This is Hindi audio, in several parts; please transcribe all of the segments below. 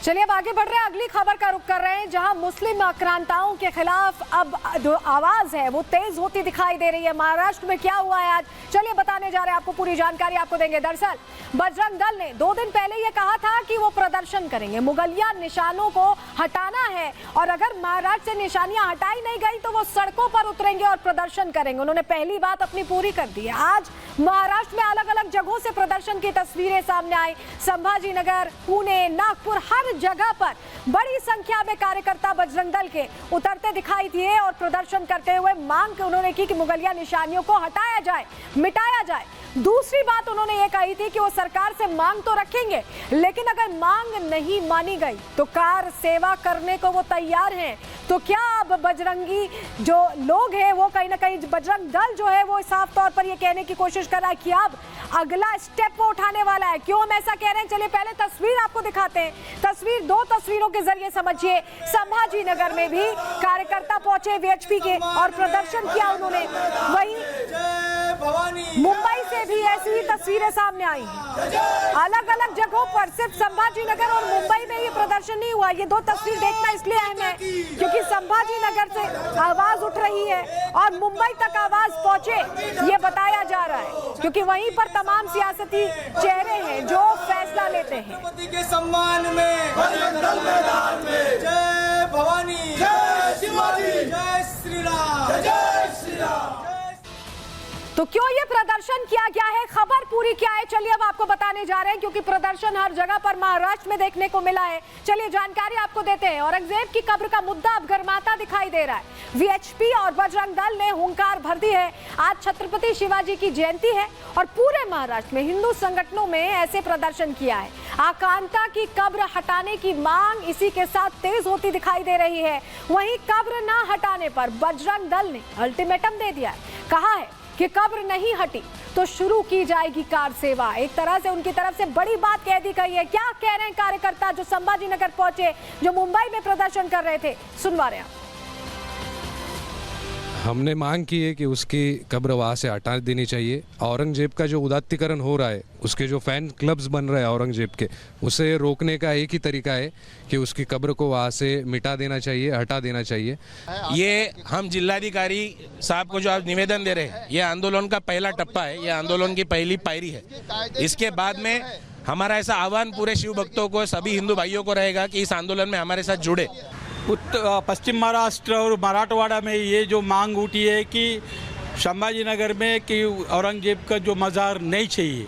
चलिए अब आगे बढ़ रहे हैं, अगली खबर का रुख कर रहे हैं जहां मुस्लिम आक्रांताओं के खिलाफ अब जो आवाज है वो तेज होती दिखाई दे रही है। महाराष्ट्र में क्या हुआ है आज, चलिए बताने जा रहे हैं आपको, पूरी जानकारी आपको देंगे। दरअसल बजरंग दल ने 2 दिन पहले ये कहा था कि वो प्रदर्शन करेंगे, मुगलिया निशानों को हटाना है और अगर महाराष्ट्र से निशानियां हटाई नहीं गई तो वो सड़कों पर उतरेंगे और प्रदर्शन करेंगे। उन्होंने पहली बात अपनी पूरी कर दी है। आज महाराष्ट्र में अलग अलग जगहों से प्रदर्शन की तस्वीरें सामने आई। संभाजी नगर, पुणे, नागपुर, हर जगह पर बड़ी संख्या में कार्यकर्ता बजरंग दल के उतरते दिखाई दिए और प्रदर्शन करते हुए मांग उन्होंने की कि मुगलिया निशानियों को हटाया जाए, मिटाया जाए। दूसरी बात उन्होंने ये कही थी कि वो सरकार से मांग तो रखेंगे, लेकिन अगर मांग नहीं मानी गई तो कार सेवा करने को वो तैयार हैं। तो क्या अब बजरंगी जो लोग हैं वो कहीं ना कहीं बजरंग दल जो है वो साफ तौर पर ये कहने की कोशिश कर रहा है कि अब अगला स्टेप वो उठाने वाला है। क्यों हम ऐसा कह रहे हैं, चलिए पहले तस्वीर आपको दिखाते हैं। तस्वीर 2 तस्वीरों के जरिए समझिए। संभाजी नगर में भी कार्यकर्ता पहुंचे वीएचपी के और प्रदर्शन किया उन्होंने। वहीं मुंबई से भी ऐसी ही तस्वीरें सामने आई हैं। अलग अलग जगहों पर, सिर्फ संभाजी नगर और मुंबई में ये प्रदर्शन नहीं हुआ। ये 2 तस्वीर देखना इसलिए अहम है क्योंकि संभाजी नगर से आवाज उठ रही है और मुंबई तक आवाज पहुंचे ये बताया जा रहा है, क्योंकि वहीं पर तमाम सियासती चेहरे हैं जो फैसला लेते हैं। के सम्मान में बजरंग दल मैदान में जय भवानी, जय शिवाजी, जय श्री राम, जय श्री राम। तो क्यों ये प्रदर्शन किया गया है, खबर पूरी क्या है, चलिए अब आपको बताने जा रहे हैं, क्योंकि प्रदर्शन हर जगह पर महाराष्ट्र में देखने को मिला है। चलिए जानकारी आपको देते हैं। औरंगजेब की कब्र का मुद्दा अब गरमाता दिखाई दे रहा है। वीएचपी और बजरंग दल ने हुंकार भर दी है। आज छत्रपति शिवाजी की जयंती है और पूरे महाराष्ट्र में हिंदू संगठनों में ऐसे प्रदर्शन किया है। आकांता की कब्र हटाने की मांग इसी के साथ तेज होती दिखाई दे रही है। वहीं कब्र न हटाने पर बजरंग दल ने अल्टीमेटम दे दिया है। कहा है कि कब्र नहीं हटी तो शुरू की जाएगी कार सेवा। एक तरह से उनकी तरफ से बड़ी बात कह दी गई है। क्या कह रहे हैं कार्यकर्ता जो संभाजी नगर पहुंचे, जो मुंबई में प्रदर्शन कर रहे थे, सुनवा रहे हैं। हमने मांग की है कि उसकी कब्र वहाँ से हटा देनी चाहिए। औरंगजेब का जो उदात्तीकरण हो रहा है, उसके जो फैन क्लब्स बन रहे हैं औरंगजेब के, उसे रोकने का एक ही तरीका है कि उसकी कब्र को वहाँ से मिटा देना चाहिए, हटा देना चाहिए। ये हम जिलाधिकारी साहब को जो आज निवेदन दे रहे हैं, ये आंदोलन का पहला टप्पा है, ये आंदोलन की पहली पायरी है। इसके बाद में हमारा ऐसा आह्वान पूरे शिव भक्तों को, सभी हिंदू भाइयों को रहेगा कि इस आंदोलन में हमारे साथ जुड़े। पश्चिम महाराष्ट्र और मराठवाड़ा में ये जो मांग उठी है कि संभाजी नगर में कि औरंगजेब का जो मज़ार नहीं चाहिए,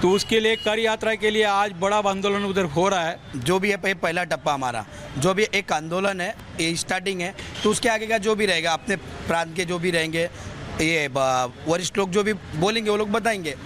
तो उसके लिए कर यात्रा के लिए आज बड़ा आंदोलन उधर हो रहा है। जो भी है पहला टप्पा हमारा, जो भी एक आंदोलन है, ये स्टार्टिंग है, तो उसके आगे का जो भी रहेगा, अपने प्रांत के जो भी रहेंगे, ये वरिष्ठ लोग जो भी बोलेंगे वो लोग बताएंगे।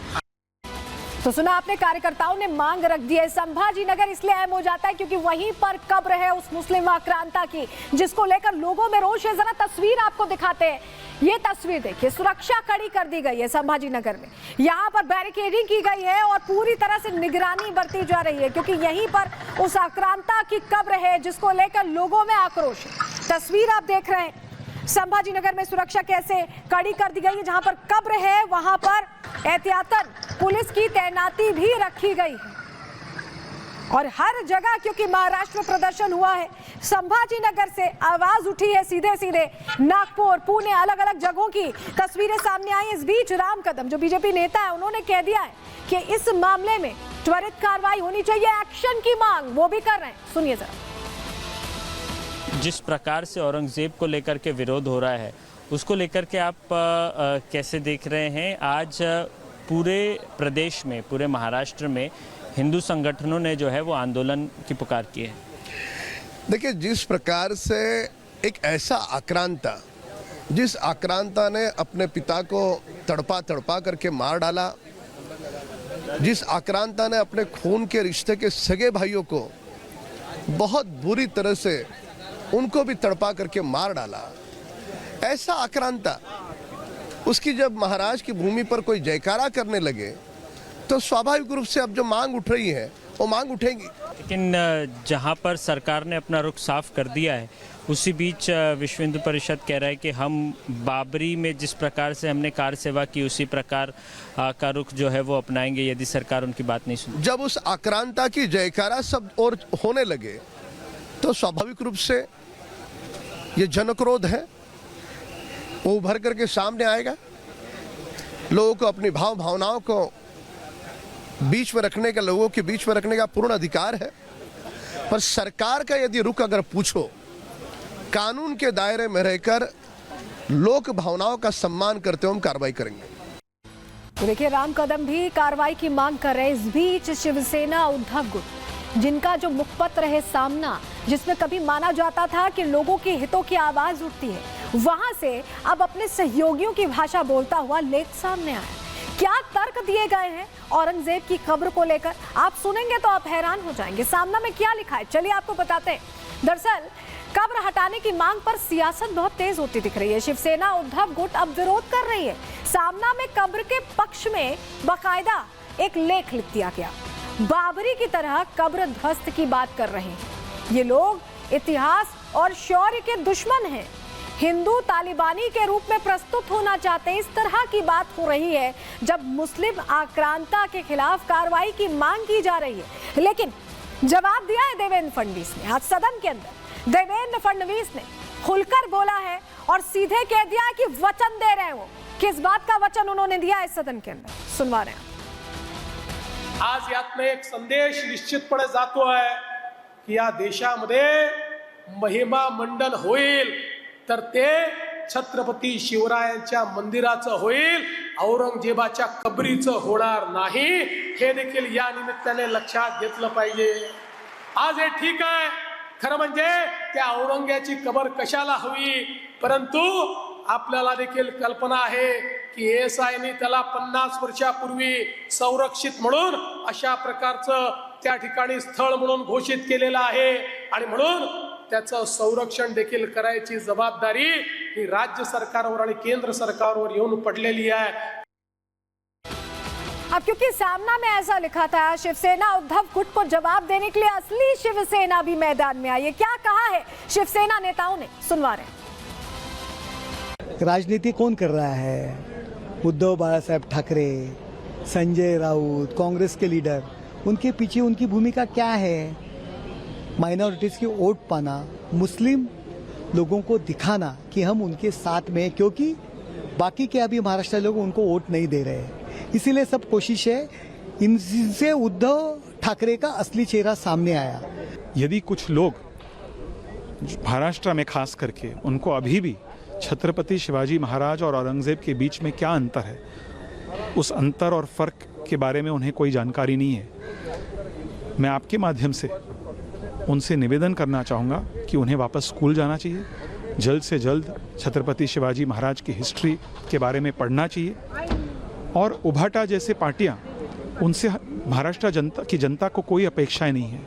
तो सुना आपने, कार्यकर्ताओं ने मांग रख दी है। संभाजी नगर इसलिए अहम हो जाता है क्योंकि वहीं पर कब्र है उस मुस्लिम आक्रांता की, जिसको लेकर लोगों में रोष है। जरा तस्वीर आपको दिखाते हैं। ये तस्वीर देखिए, सुरक्षा कड़ी कर दी गई है संभाजी नगर में। यहाँ पर बैरिकेडिंग की गई है और पूरी तरह से निगरानी बरती जा रही है क्योंकि यहीं पर उस आक्रांता की कब्र है जिसको लेकर लोगों में आक्रोश है। तस्वीर आप देख रहे हैं, संभाजी नगर में सुरक्षा कैसे कड़ी कर दी गई है। जहां पर कब्र है वहां पर एहतियातन पुलिस की तैनाती भी रखी गई है और हर जगह, क्योंकि महाराष्ट्र में प्रदर्शन हुआ है, संभाजी नगर से आवाज उठी है सीधे सीधे नागपुर, पुणे, अलग अलग जगहों की तस्वीरें सामने आई। इस बीच राम कदम जो बीजेपी नेता है, उन्होंने कह दिया है कि इस मामले में त्वरित कार्रवाई होनी चाहिए, एक्शन की मांग वो भी कर रहे हैं। सुनिए जरा। जिस प्रकार से औरंगजेब को लेकर के विरोध हो रहा है, उसको लेकर के आप कैसे देख रहे हैं? आज पूरे प्रदेश में, पूरे महाराष्ट्र में हिंदू संगठनों ने जो है वो आंदोलन की पुकार की है। देखिए, जिस प्रकार से एक ऐसा आक्रांता, जिस आक्रांता ने अपने पिता को तड़पा तड़पा करके मार डाला, जिस आक्रांता ने अपने खून के रिश्ते के सगे भाइयों को बहुत बुरी तरह से उनको भी तड़पा करके मार डाला, ऐसा आक्रांता, उसकी जब महाराज की भूमि पर कोई जयकारा करने लगे तो स्वाभाविक रूप से अब जो मांग उठ रही है वो मांग उठेगी। लेकिन जहां पर सरकार ने अपना रुख साफ कर दिया है, उसी बीच विश्व हिंदू परिषद कह रहा है कि हम बाबरी में जिस प्रकार से हमने कार सेवा की उसी प्रकार का रुख जो है वो अपनाएंगे यदि सरकार उनकी बात नहीं सुने। जब उस आक्रांता की जयकारा सब और होने लगे तो स्वाभाविक रूप से ये जनक्रोध है वो उभर करके सामने आएगा। लोगों को अपनी भावनाओं को बीच में रखने का, लोगों के बीच में रखने का पूर्ण अधिकार है, पर सरकार का यदि रुख अगर पूछो, कानून के दायरे में रहकर लोक भावनाओं का सम्मान करते हुए हम कार्रवाई करेंगे। तो देखिए, राम कदम भी कार्रवाई की मांग कर रहे हैं। इस बीच शिवसेना उद्धव गुट, जिनका जो मुखपत्र है सामना, जिसमें कभी माना जाता था कि लोगों के हितों की आवाज उठती है, वहां से अब अपने सहयोगियों की भाषा बोलता हुआ लेख सामने आया। क्या तर्क दिए गए हैं औरंगजेब की कब्र को लेकर, आप सुनेंगे तो आप हैरान हो जाएंगे। सामना में क्या लिखा है, चलिए आपको बताते हैं। दरअसल कब्र हटाने की मांग पर सियासत बहुत तेज होती दिख रही है। शिवसेना उद्धव गुट अब विरोध कर रही है। सामना में कब्र के पक्ष में बाकायदा एक लेख लिख दिया गया। बाबरी की तरह कब्र ध्वस्त की बात कर रहे हैं ये लोग। इतिहास और शौर्य के दुश्मन हैं, हिंदू तालिबानी के रूप में प्रस्तुत होना चाहते हैं। इस तरह की बात हो रही है जब मुस्लिम आक्रांता के खिलाफ कार्रवाई की मांग की जा रही है। लेकिन जवाब दिया है देवेंद्र फडणवीस ने। आज सदन के अंदर देवेंद्र फडणवीस ने खुलकर बोला है और सीधे कह दिया कि वचन दे रहे हैं वो। किस बात का वचन उन्होंने दिया है सदन के अंदर, सुनवा रहे हैं। आज यातनं एक संदेश निश्चितपणे जातो आहे की या देशामध्ये महिमा मंडन होईल तर ते छत्रपती शिवरायांच्या मंदिराचं होईल, औरंगजेबाच्या कबरीचं होणार नाही, हे देखील या निमित्ताने लक्षात घेतलं पाहिजे। आज हे ठीक आहे, खरं म्हणजे त्या औरंग्याची कबर कशाला हवी, परंतु आपल्याला देखील कल्पना आहे की एएसआयने त्याला 50 वर्षापूर्वी संरक्षित म्हणून अशा प्रकारचं त्या ठिकाणी स्थळ म्हणून घोषित केलेलं आहे आणि म्हणून त्याचं संरक्षण देखील करायची जबाबदारी ही राज्य सरकारवर आणि केंद्र सरकारवर येऊन पडलेली आहे। अब क्योंकि सामना में ऐसा लिखा था, शिवसेना उद्धव गुट को जवाब देने के लिए असली शिवसेना भी मैदान में आई है। क्या कहा है शिवसेना नेताओं ने, सुनवा रहे हैं। राजनीति कौन कर रहा है? उद्धव बाला साहब ठाकरे, संजय राउत, कांग्रेस के लीडर, उनके पीछे उनकी भूमिका क्या है? माइनॉरिटीज़ की वोट पाना, मुस्लिम लोगों को दिखाना कि हम उनके साथ में, क्योंकि बाकी के अभी महाराष्ट्र लोग उनको वोट नहीं दे रहे हैं, इसीलिए सब कोशिश है। इनसे उद्धव ठाकरे का असली चेहरा सामने आया। यदि कुछ लोग महाराष्ट्र में खास करके उनको अभी भी छत्रपति शिवाजी महाराज और औरंगजेब के बीच में क्या अंतर है, उस अंतर और फर्क के बारे में उन्हें कोई जानकारी नहीं है, मैं आपके माध्यम से उनसे निवेदन करना चाहूँगा कि उन्हें वापस स्कूल जाना चाहिए, जल्द से जल्द छत्रपति शिवाजी महाराज की हिस्ट्री के बारे में पढ़ना चाहिए, और उभाटा जैसे पार्टियाँ, उनसे महाराष्ट्र की जनता को कोई अपेक्षाएं नहीं है।